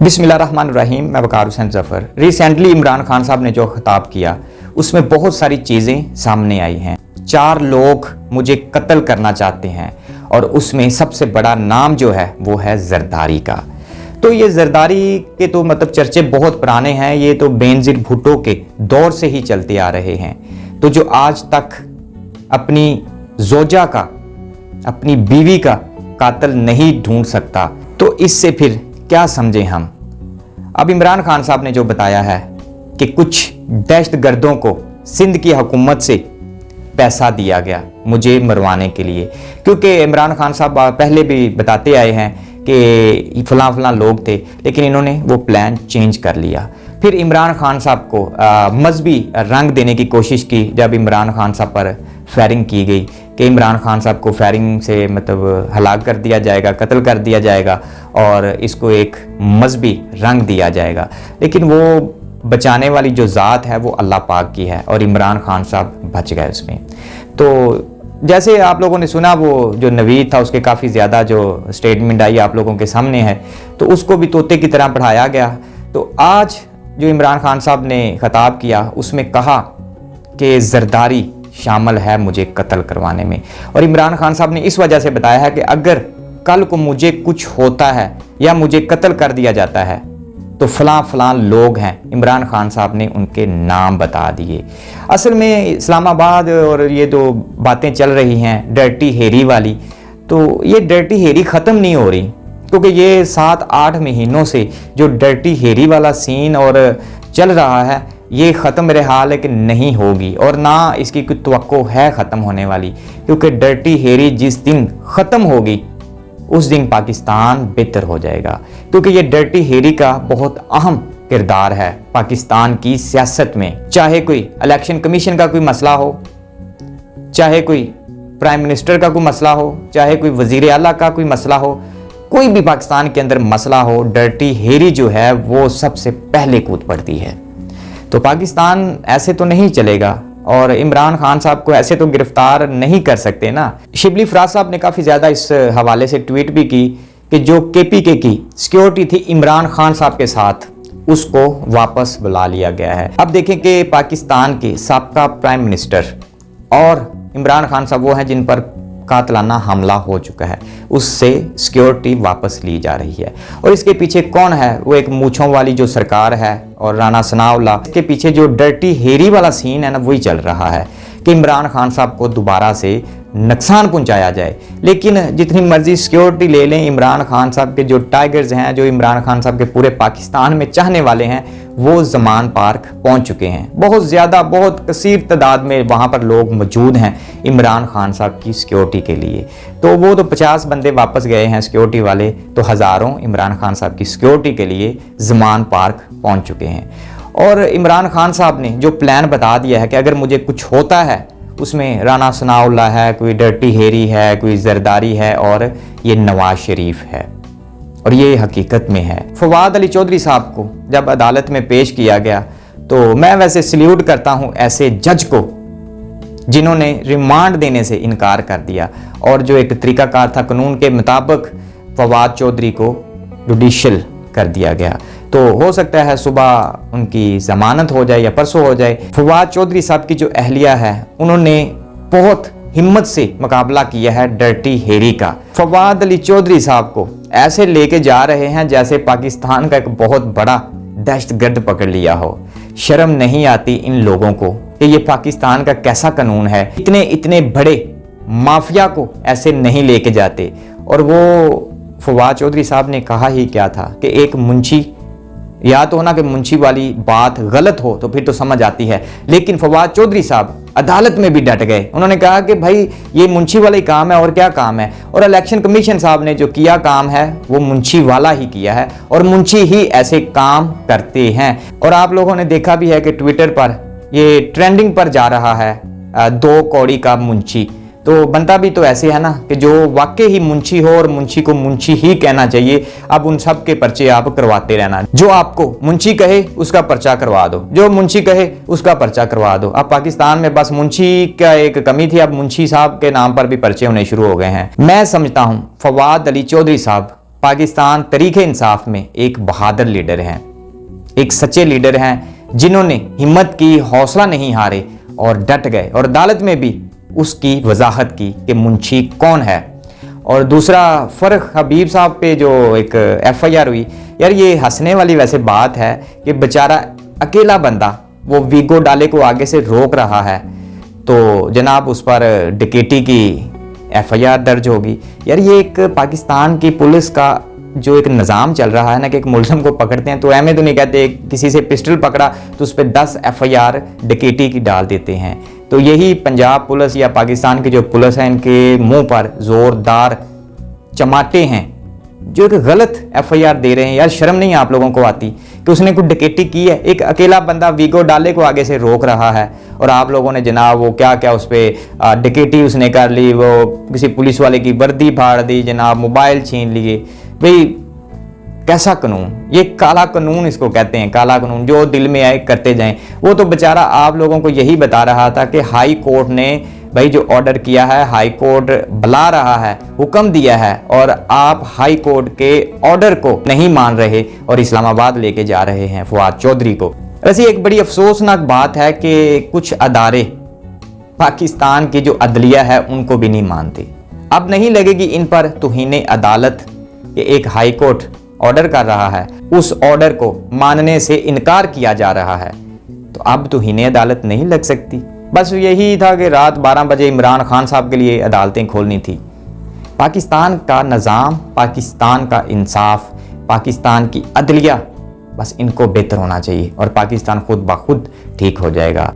बिस्मिल्लाहिर्रहमानिर्रहीम। मैं वकार हुसैन ज़फ़र। रिसेंटली इमरान खान साहब ने जो खिताब किया उसमें बहुत सारी चीज़ें सामने आई हैं। 4 लोग मुझे कत्ल करना चाहते हैं और उसमें सबसे बड़ा नाम जो है वो है ज़रदारी का। तो ये ज़रदारी के तो मतलब चर्चे बहुत पुराने हैं, ये तो बेनज़ीर भुट्टो के दौर से ही चलते आ रहे हैं। तो जो आज तक अपनी ज़ौजा का, अपनी बीवी का कातिल नहीं ढूंढ सकता, तो इससे फिर क्या समझें हम। अब इमरान खान साहब ने जो बताया है कि कुछ दहशतगर्दों को सिंध की हुकूमत से पैसा दिया गया मुझे मरवाने के लिए, क्योंकि इमरान खान साहब पहले भी बताते आए हैं कि फलां लोग थे, लेकिन इन्होंने वो प्लान चेंज कर लिया। फिर इमरान खान साहब को मजहबी रंग देने की कोशिश की जब इमरान खान साहब पर फायरिंग की गई कि इमरान खान साहब को फायरिंग से मतलब हलाक कर दिया जाएगा, कत्ल कर दिया जाएगा और इसको एक मजहबी रंग दिया जाएगा। लेकिन वो बचाने वाली जो ज़ात है वो अल्लाह पाक की है और इमरान खान साहब बच गए उसमें। तो जैसे आप लोगों ने सुना, वो जो नवीद था उसके काफ़ी ज़्यादा जो स्टेटमेंट आई आप लोगों के सामने है, तो उसको भी तोते की तरह पढ़ाया गया। तो आज जो इमरान खान साहब ने खिताब किया उसमें कहा कि ज़रदारी शामिल है मुझे कत्ल करवाने में, और इमरान खान साहब ने इस वजह से बताया है कि अगर कल को मुझे कुछ होता है या मुझे कत्ल कर दिया जाता है तो फलां लोग हैं। इमरान खान साहब ने उनके नाम बता दिए। असल में इस्लामाबाद और ये जो बातें चल रही हैं डर्टी हेरी वाली, तो ये डर्टी हेरी ख़त्म नहीं हो रही, क्योंकि ये 7-8 महीनों से जो डर्टी हेरी वाला सीन और चल रहा है ये ख़त्म मेरे हाल है कि नहीं होगी, और ना इसकी कोई तवक्को है ख़त्म होने वाली, क्योंकि डर्टी हेरी जिस दिन ख़त्म होगी उस दिन पाकिस्तान बेहतर हो जाएगा। क्योंकि ये डर्टी हेरी का बहुत अहम किरदार है पाकिस्तान की सियासत में। चाहे कोई इलेक्शन कमीशन का कोई मसला हो, चाहे कोई प्राइम मिनिस्टर का कोई मसला हो, चाहे कोई वजीर आला का कोई मसला हो, कोई भी पाकिस्तान के अंदर मसला हो, डर्टी हेरी जो है वो सबसे पहले कूद पड़ती है। तो पाकिस्तान ऐसे तो नहीं चलेगा और इमरान खान साहब को ऐसे तो गिरफ्तार नहीं कर सकते ना। शिबली फराज साहब ने काफ़ी ज़्यादा इस हवाले से ट्वीट भी की कि जो KPK की सिक्योरिटी थी इमरान खान साहब के साथ, उसको वापस बुला लिया गया है। अब देखें कि पाकिस्तान के साबका प्राइम मिनिस्टर और इमरान खान साहब वो हैं जिन पर कातलाना हमला हो चुका है, उससे सिक्योरिटी वापस ली जा रही है। और इसके पीछे कौन है? वो एक मूंछों वाली जो सरकार है और राणा सनाउल्लाह। इसके पीछे जो डर्टी हेरी वाला सीन है ना, वही चल रहा है कि इमरान खान साहब को दोबारा से नुकसान पहुंचाया जाए। लेकिन जितनी मर्जी सिक्योरिटी ले लें, इमरान खान साहब के जो टाइगर्स हैं, जो इमरान खान साहब के पूरे पाकिस्तान में चाहने वाले हैं, वो ज़मान पार्क पहुंच चुके हैं। बहुत ज़्यादा, बहुत कसीर तादाद में वहाँ पर लोग मौजूद हैं इमरान खान साहब की सिक्योरिटी के लिए। तो वो तो 50 बंदे वापस गए हैं सिक्योरिटी वाले, तो हज़ारों इमरान खान साहब की सिक्योरिटी के लिए ज़मान पार्क पहुँच चुके हैं। और इमरान खान साहब ने जो प्लान बता दिया है कि अगर मुझे कुछ होता है, उसमें राणा सनाउल्लाह है, कोई डर्टी हेरी है, कोई ज़रदारी है और ये नवाज शरीफ है, और ये हकीकत में है। फवाद अली चौधरी साहब को जब अदालत में पेश किया गया, तो मैं वैसे सल्यूट करता हूँ ऐसे जज को जिन्होंने रिमांड देने से इनकार कर दिया, और जो एक तरीकाकार था कानून के मुताबिक फवाद चौधरी को जुडिशल कर दिया गया। तो हो सकता है सुबह उनकी ज़मानत हो जाए या परसों हो जाए। फवाद चौधरी साहब की जो अहलिया है, उन्होंने बहुत हिम्मत से मुकाबला किया है डर्टी हेरी का। फवाद अली चौधरी साहब को ऐसे लेके जा रहे हैं जैसे पाकिस्तान का एक बहुत बड़ा दहशतगर्द पकड़ लिया हो। शर्म नहीं आती इन लोगों को कि ये पाकिस्तान का कैसा कानून है। इतने बड़े माफिया को ऐसे नहीं लेके जाते। और वो फवाद चौधरी साहब ने कहा ही क्या था कि एक मुंशी, या तो ना कि मुंशी वाली बात गलत हो तो फिर तो समझ आती है, लेकिन फवाद चौधरी साहब अदालत में भी डट गए। उन्होंने कहा कि भाई ये मुंशी वाला ही काम है और क्या काम है, और इलेक्शन कमीशन साहब ने जो किया काम है वो मुंशी वाला ही किया है, और मुंशी ही ऐसे काम करते हैं। और आप लोगों ने देखा भी है कि ट्विटर पर ये ट्रेंडिंग पर जा रहा है 2 कौड़ी का मुंशी। तो बनता भी तो ऐसे है ना कि जो वाकई ही मुंशी हो और मुंशी को मुंशी ही कहना चाहिए। अब उन सब के पर्चे आप करवाते रहना, जो आपको मुंशी कहे उसका पर्चा करवा दो, जो मुंशी कहे उसका पर्चा करवा दो। अब पाकिस्तान में बस मुंशी का एक कमी थी, अब मुंशी साहब के नाम पर भी पर्चे होने शुरू हो गए हैं। मैं समझता हूँ फवाद अली चौधरी साहब पाकिस्तान तरीके इंसाफ में एक बहादुर लीडर हैं, एक सच्चे लीडर हैं जिन्होंने हिम्मत की, हौसला नहीं हारे और डट गए और अदालत में भी उसकी वजाहत की कि मुंशी कौन है। और दूसरा फ़र्क हबीब साहब पे जो एक FIR हुई, यार ये हंसने वाली वैसे बात है कि बेचारा अकेला बंदा वो वीगो डाले को आगे से रोक रहा है तो जनाब उस पर डकैती की FIR दर्ज होगी। यार ये एक पाकिस्तान की पुलिस का जो एक निज़ाम चल रहा है ना कि एक मुलज़िम को पकड़ते हैं तो ऐमें तो नहीं कहते किसी से पिस्टल पकड़ा तो उस पर 10 FIR डकैती की डाल देते हैं। तो यही पंजाब पुलिस या पाकिस्तान की जो पुलिस है इनके मुंह पर ज़ोरदार चमाटे हैं जो एक गलत FIR दे रहे हैं। यार शर्म नहीं आप लोगों को आती कि उसने कुछ डकैती की है, एक अकेला बंदा वीगो डाले को आगे से रोक रहा है और आप लोगों ने जनाब वो क्या क्या उस पर डकैती उसने कर ली, वो किसी पुलिस वाले की वर्दी फाड़ दी जनाब, मोबाइल छीन लिए। भाई कैसा कानून, ये काला कानून इसको कहते हैं, काला कानून जो दिल में आए करते जाएं। वो तो बेचारा आप लोगों को यही बता रहा था कि हाई कोर्ट ने भाई जो ऑर्डर किया है, हाई कोर्ट बुला रहा है, हुक्म दिया है और आप हाई कोर्ट के ऑर्डर को नहीं मान रहे और इस्लामाबाद लेके जा रहे हैं फवाद चौधरी को। वैसे एक बड़ी अफसोसनाक बात है कि कुछ अदारे पाकिस्तान की जो अदलिया है उनको भी नहीं मानते। अब नहीं लगेगी इन पर तौहीन अदालत कि एक हाई कोर्ट ऑर्डर कर रहा है, उस ऑर्डर को मानने से इनकार किया जा रहा है, तो अब तौहीन अदालत नहीं लग सकती। बस यही था कि रात 12 बजे इमरान खान साहब के लिए अदालतें खोलनी थी। पाकिस्तान का निज़ाम, पाकिस्तान का इंसाफ, पाकिस्तान की अदलिया, बस इनको बेहतर होना चाहिए और पाकिस्तान खुद ब खुद ठीक हो जाएगा।